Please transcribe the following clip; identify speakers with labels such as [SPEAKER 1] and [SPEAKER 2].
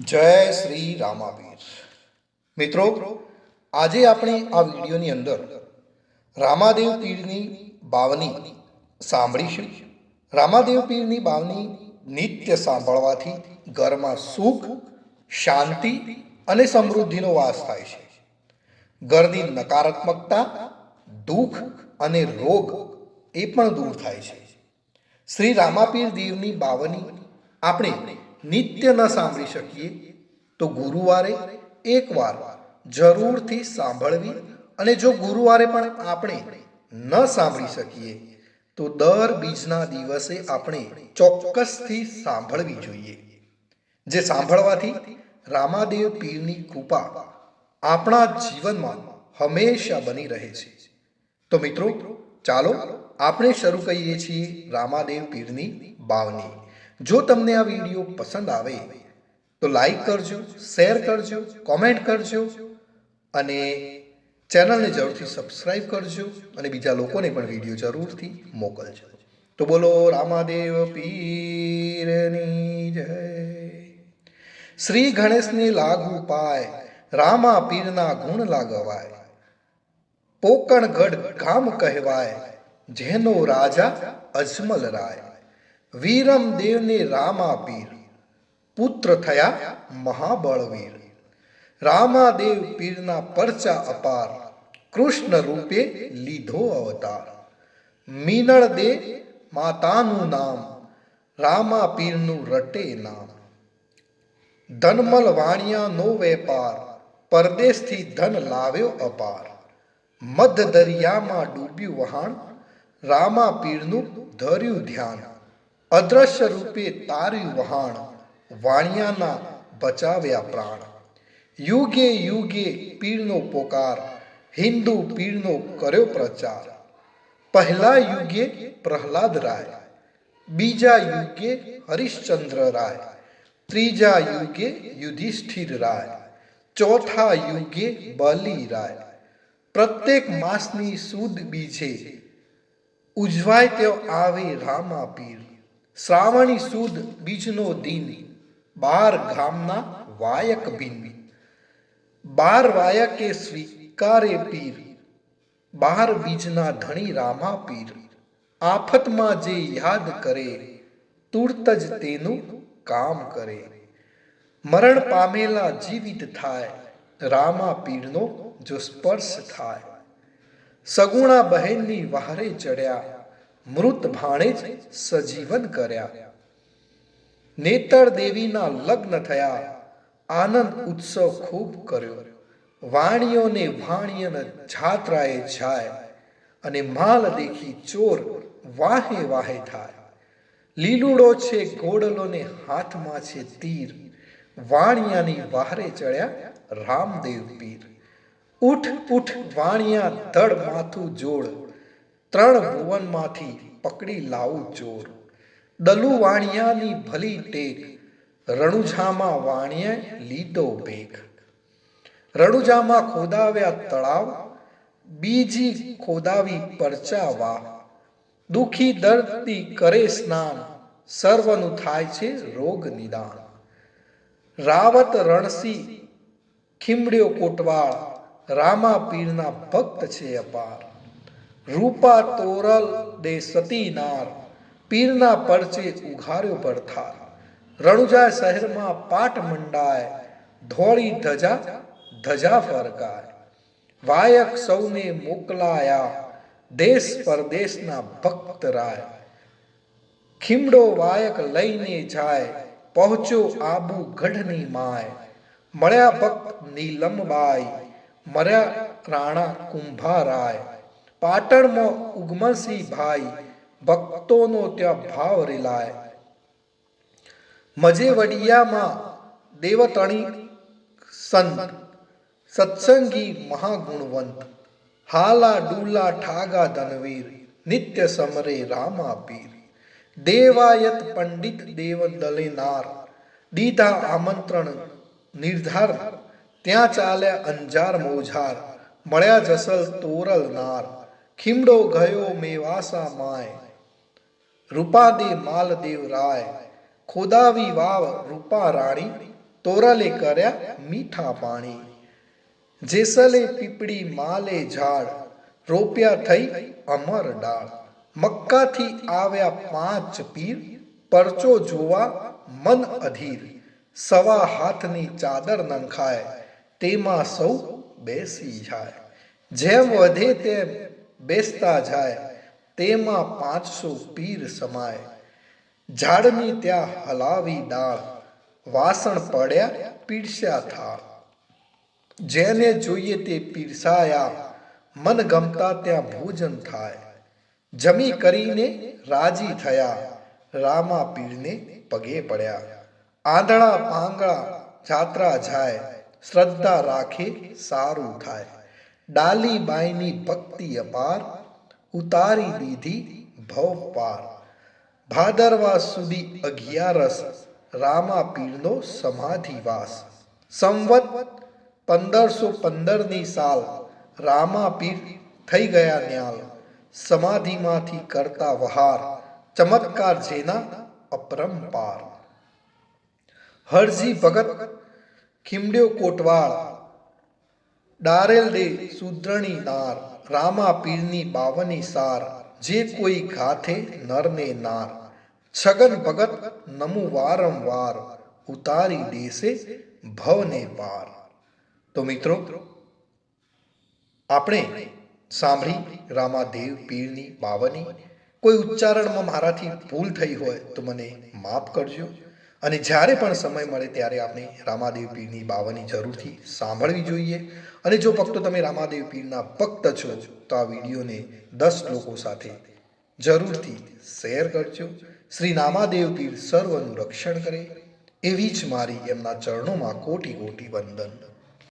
[SPEAKER 1] જય શ્રી રામાવીર. મિત્રો, આજે આપણે આ વિડીયોની અંદર રામાદેવ પીરની બાવની સાંભળીશું. રામાદેવ પીરની બાવની નિત્ય સાંભળવાથી ઘરમાં સુખ, શાંતિ અને સમૃદ્ધિનો વાસ થાય છે. ઘરની નકારાત્મકતા, દુઃખ અને રોગ એ પણ દૂર થાય છે. શ્રી રામાપીર દેવની બાવની આપણે નિત્ય ન સાંભળી શકીએ તો ગુરુવારે એકવાર જરૂરથી સાંભળવી, અને જો ગુરુવારે પણ આપણે ન સાંભળી શકીએ તો દર બીજના દિવસે આપણે ચોક્કસથી સાંભળવી જોઈએ. જે સાંભળવાથી રામાદેવ પીરની કૃપા આપણા જીવનમાં હંમેશા બની રહે છે. તો મિત્રો, ચાલો આપણે શરૂ કરીએ છીએ રામાદેવ પીરની બાવની. જો તમને આ વિડીયો પસંદ આવે તો લાઈક કરજો, શેર કરજો, કોમેન્ટ કરજો અને ચેનલને જરૂરથી સબસ્ક્રાઈબ કરજો અને બીજા લોકોને પણ વિડીયો જરૂરથી મોકલજો. તો બોલો રામાદેવ પીરની જય. શ્રી ગણેશને લાગુ પાય, રામા પીરના ગુણ લાગવાય. પોકણગઢ ગામ કહેવાય, જેનો રાજા અજમલ રાય. વીરમ દેવને રામા પીર, પુત્ર થયા મહાબળવીર. રામાદેવ પીરના પરચા અપાર, કૃષ્ણ રૂપે લીધો અવતાર. મીનળ દે માતાનું નામ, રામા પીરનું રટે નામ. ધનમલ વાણિયાનો વેપાર, પરદેશથી ધન લાવ્યો અપાર. મધ દરિયામાં ડૂબ્યું વહાણ, રામા પીરનું ધર્યું ધ્યાન. અદ્રશ્ય રૂપે તાર્યું વહાણ, વાણિયાના બચાવ્યા પ્રાણ. યુગે યુગે પીરનો પોકાર, હિન્દુ પીરનો કર્યો પ્રચાર. પહેલા યુગે પ્રહલાદ રાય, બીજા યુગે હરિશ્ચંદ્ર રાય, ત્રીજા યુગે યુધિષ્ઠિર રાય, ચોથા યુગે બલી રાય. પ્રત્યેક માસની સુદ બીજે ઉજવાય તેઓ આવે રામા પીર. શ્રાવણી સુદ બીજનો દિન, 12 ગામના વાયક બિન. 12 વાયકે સ્વીકારે પીર, 12 બીજના ધણી રામા પીર. આફતમાં જે યાદ કરે, તુરત જ તેનું કામ કરે. મરણ પામેલા જીવિત થાય, રામા પીરનો જો સ્પર્શ થાય. સગુણા બહેનની વહારે ચડ્યા, મૃત ભાણે જ સજીવન કર્યા. નેતર દેવીના લગ્ન થયા, આનંદ ઉત્સવ ખૂબ કર્યો. વાણિયોને વાણિયન જાત્રાએ જાય, અને માલ દેખી ચોર વાહે વાહે થાય. લીલુડો છે ઘોડલોને હાથમાં છે તીર, વાણિયાની વહારે ચડ્યા રામદેવ પીર. ઉઠ ઉઠ વાણિયા ધડ માથું જોડ, 3 ભુવનમાંથી પકડી લાવું ચોર. દલુ વાણિયાની ભલી ટેક, રણુજામાં વાણિયે લીધો ભેખ. રણુજામાં ખોદાવ્યા તળાવ, બીજી ખોદાવી પરચા વાવ. દુખી દર્દી કરે સ્નાન, સર્વનું થાય છે રોગ નિદાન. રાવત રણસી ખીમડ્યો કોટવાળ, રામા પીરના ભક્ત છે અપાર. રૂપા તોરલ દે સતી નાર, પીરના પરચે ઉઘાર્યો પડથાર. રણુજા શહેરમાં પાટ મંડાય, ધોળી ધજા ધજા ફરકાય. વાયક સૌને મોકલાયા, દેશ પરદેશના ભક્ત રાય. ખીમડો વાયક લઈને જાય, પહોંચ્યો આબુ ગઢની માય. મળ્યા ભક્ત નીલમબાઈ, મર્યા રાણા કુંભારાય. પાટણમાં ઉગમસિંહ ભાઈ, ભક્તોનો ત્યાં ભાવ રેલાય. મજેવડિયામાં દેવતણી સંત, સત્સંગી મહાગુણવંત. હાલા ડુલા ઠાગા ધનવીર, નિત્ય સમરે રામા પીર. દેવાયત પંડિત દેવ દલેનાર, દીધા આમંત્રણ નિર્ધાર. ત્યાં ચાલ્યા અંજાર મોજાર, મળ્યા જસલ તોરલ નાર. ખીમડો ગયો મેવાસા માય, રૂપાદે માલદેવ રાય. ખોદાવી વાવ રૂપા રાણી, તોરલે કર્યા મીઠા પાણી, જેસલે પીપળી માલે ઝાડ, રોપ્યા થઈ અમર ડાળ, મક્કાથી આવ્યા 5 પીર, પરચો જોવા મન અધીર, સવા હાથની ચાદર નંખાય, તેમાં સૌ બેસી જાય, જેમ વધે તેમ બેસતા જાય, તેમાં 500 પીર સમાય, ઝાડની ત્યાં હલાવી ડાળ, વાસણ પડ્યા પીરસ્યા થાળ, જેને જોઈએ તે પીરસાયા, મન ગમતા ત્યાં ભોજન થાય, જમી કરીને રાજી થયા, રામા પીરને પગે પડ્યા, આંધળા પાંગળા જાત્રા જાય, શ્રદ્ધા રાખે સારું થાય, ડાલી બાઈની ભક્તિ અપાર, ઉતારી દીધી ભવ પાર, ભાદરવા સુધી 11 રામા પીરનો સમાધિવાસ, સંવત 1515ની સાલ, રામા પીર થઈ ગયા ન્યાલ, સમાધિમાંથી કરતા વહાર, ચમત્કાર જેના અપરંપાર, હરજી ભગત ખીમડ્યો કોટવાળ, ડારેલ દે સુદ્રણી નાર, રામા પીરની 52 સાર, જે કોઈ ગાથે નરને નાર, છગન ભગત નમુ વારંવાર, ઉતારી દેશે ભવને પાર. તો મિત્રો, આપણે સાંભળી રામાદેવ પીરની 52. કોઈ ઉચ્ચારણમાં મારાથી ભૂલ થઈ હોય તો મને માફ કરજો, અને જ્યારે પણ સમય મળે ત્યારે આપણે રામાદેવ પીરની 52 જરૂરથી સાંભળવી જોઈએ. અને જો ભક્તો તમે રામાદેવ પીરના ભક્ત છો તો આ વિડીયોને 10 લોકો સાથે જરૂરથી શેર કરજો. શ્રી રામાદેવ પીર સર્વનું રક્ષણ કરે એવી જ મારી એમના ચરણોમાં કોટી કોટી વંદન.